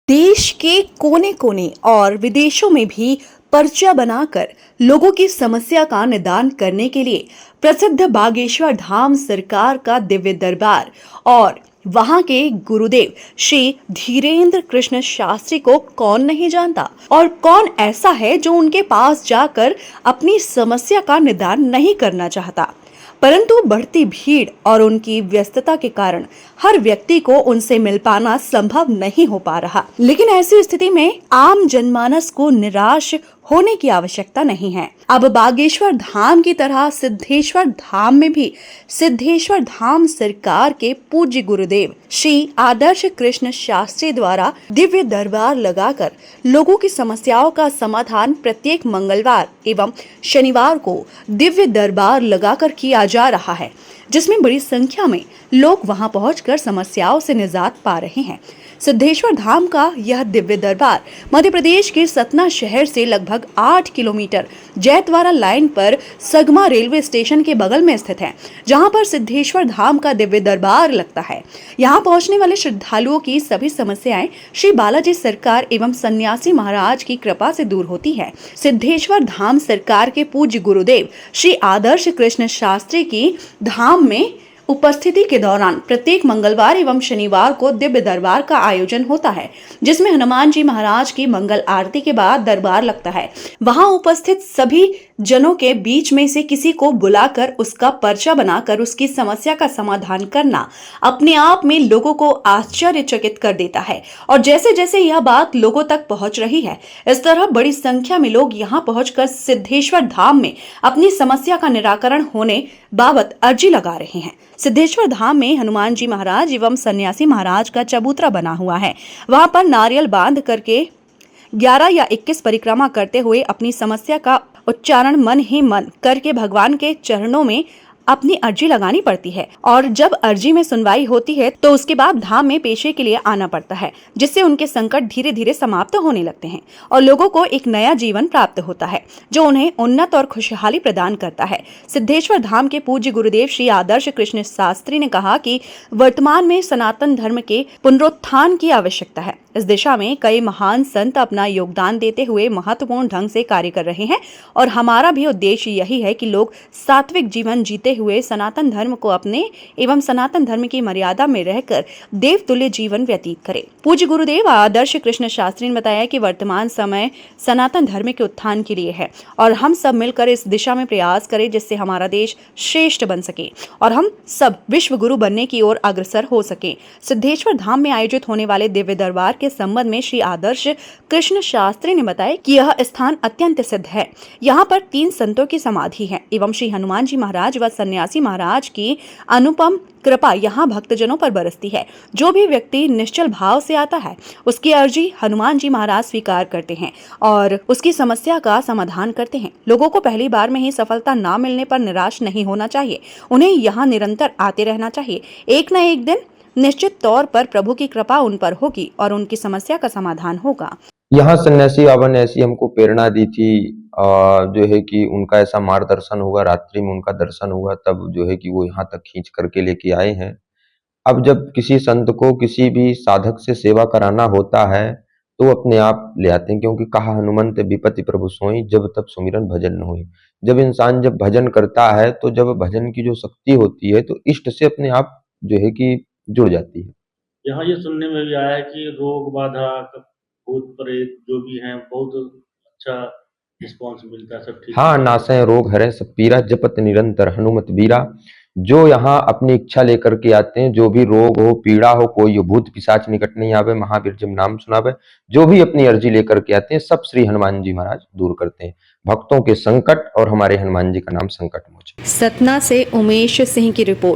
देश के कोने कोने और विदेशों में भी पर्चा बनाकर लोगों की समस्या का निदान करने के लिए प्रसिद्ध बागेश्वर धाम सरकार का दिव्य दरबार और वहां के गुरुदेव श्री धीरेन्द्र कृष्ण शास्त्री को कौन नहीं जानता और कौन ऐसा है जो उनके पास जाकर अपनी समस्या का निदान नहीं करना चाहता। परंतु बढ़ती भीड़ और उनकी व्यस्तता के कारण हर व्यक्ति को उनसे मिल पाना संभव नहीं हो पा रहा। लेकिन ऐसी स्थिति में आम जनमानस को निराश होने की आवश्यकता नहीं है। अब बागेश्वर धाम की तरह सिद्धेश्वर धाम में भी सिद्धेश्वर धाम सरकार के पूज्य गुरुदेव श्री आदर्श कृष्ण शास्त्री द्वारा दिव्य दरबार लगाकर लोगों की समस्याओं का समाधान प्रत्येक मंगलवार एवं शनिवार को दिव्य दरबार लगाकर किया जा रहा है, जिसमें बड़ी संख्या में लोग वहां पहुंचकर समस्याओं से निजात पा रहे हैं। सिद्धेश्वर धाम का यह दिव्य दरबार मध्य प्रदेश के सतना शहर से लगभग 8 किलोमीटर जैतवाड़ा लाइन पर सगमा रेलवे स्टेशन के बगल में स्थित है, जहां पर सिद्धेश्वर धाम का दिव्य दरबार लगता है। यहां पहुंचने वाले श्रद्धालुओं की सभी समस्याएं श्री बालाजी सरकार एवं सन्यासी महाराज की कृपा से दूर होती है। सिद्धेश्वर धाम सरकार के पूज्य गुरुदेव श्री आदर्श कृष्ण शास्त्री की धाम में उपस्थिति के दौरान प्रत्येक मंगलवार एवं शनिवार को दिव्य दरबार का आयोजन होता है, जिसमें हनुमान जी महाराज की मंगल आरती के बाद दरबार लगता है। वहां उपस्थित सभी जनों के बीच में से किसी को बुलाकर उसका पर्चा बनाकर उसकी समस्या का समाधान करना अपने आप में लोगों को आश्चर्यचकित कर देता है। और जैसे जैसे यह बात लोगों तक पहुंच रही है, इस तरह बड़ी संख्या में लोग यहां पहुंचकर सिद्धेश्वर धाम में अपनी समस्या का निराकरण होने बाबत अर्जी लगा रहे हैं। सिद्धेश्वर धाम में हनुमान जी महाराज एवं सन्यासी महाराज का चबूतरा बना हुआ है। वहां पर नारियल बांध करके 11 या 21 परिक्रमा करते हुए अपनी समस्या का उच्चारण मन ही मन करके भगवान के चरणों में अपनी अर्जी लगानी पड़ती है। और जब अर्जी में सुनवाई होती है तो उसके बाद धाम में पेशे के लिए आना पड़ता है, जिससे उनके संकट धीरे धीरे समाप्त होने लगते हैं और लोगों को एक नया जीवन प्राप्त होता है, जो उन्हें उन्नत और खुशहाली प्रदान करता है। सिद्धेश्वर धाम के पूज्य गुरुदेव श्री आदर्श कृष्ण शास्त्री ने कहा कि वर्तमान में सनातन धर्म के पुनरुत्थान की आवश्यकता है। इस दिशा में कई महान संत अपना योगदान देते हुए महत्वपूर्ण ढंग से कार्य कर रहे हैं और हमारा भी उद्देश्य यही है कि लोग सात्विक जीवन जीते हुए सनातन धर्म को अपने एवं सनातन धर्म की मर्यादा में रहकर देवतुल्य जीवन व्यतीत करें। पूज्य गुरुदेव आदर्श कृष्ण शास्त्री ने बताया कि वर्तमान समय सनातन धर्म के उत्थान के लिए है और हम सब मिलकर इस दिशा में प्रयास करें, जिससे हमारा देश श्रेष्ठ बन सके और हम सब विश्व गुरु बनने की ओर अग्रसर हो सके। सिद्धेश्वर धाम में आयोजित होने वाले दिव्य दरबार के संबंध में श्री आदर्श कृष्ण शास्त्री ने बताया कि यह स्थान अत्यंत सिद्ध है। यहाँ पर 3 संतों की समाधि है एवं श्री हनुमान जी महाराज व सन्यासी महाराज की अनुपम कृपा यहाँ भक्तजनों पर बरसती है। जो भी व्यक्ति निश्चल भाव से आता है, उसकी अर्जी हनुमान जी महाराज स्वीकार करते हैं और उसकी समस्या का समाधान करते हैं। लोगों को पहली बार में ही सफलता ना मिलने पर निराश नहीं होना चाहिए। उन्हें यहाँ निरंतर आते रहना चाहिए। एक न एक दिन निश्चित तौर पर प्रभु की कृपा उन पर होगी और उनकी समस्या का समाधान होगा। यहाँ सन्यासी बाबा ने ऐसी हमको प्रेरणा दी थी, जो है कि उनका ऐसा मार्गदर्शन हुआ, रात्रि में उनका दर्शन हुआ, तब जो है कि वो यहाँ तक खींच करके लेके आए हैं। अब जब किसी संत को किसी भी साधक से सेवा कराना होता है तो अपने आप ले आते हैं, क्योंकि कहा हनुमंत विपत्ति प्रभु सोई, जब तब सुमिरन भजन न होई। जब इंसान जब भजन करता है तो जब भजन की जो शक्ति होती है तो इष्ट से अपने आप जो है कि जुड़ जाती है। यहाँ ये सुनने में भी आया है कि रोग बाधा, भूत प्रेत जो भी हैं बहुत अच्छा रिस्पॉन्स मिलता है, सब ठीक हाँ, नासै रोग हरै सब पीरा, जपत निरंतर हनुमत बीरा। जो यहाँ अपनी इच्छा लेकर के आते हैं, जो भी रोग हो, पीड़ा हो, कोई भूत पिशाच निकट नहीं आवे, महावीर जब नाम सुनावे, जो भी अपनी अर्जी लेकर के आते हैं, सब श्री हनुमान जी महाराज दूर करते हैं भक्तों के संकट, और हमारे हनुमान जी का नाम संकट मोचन। सतना से उमेश सिंह की रिपोर्ट।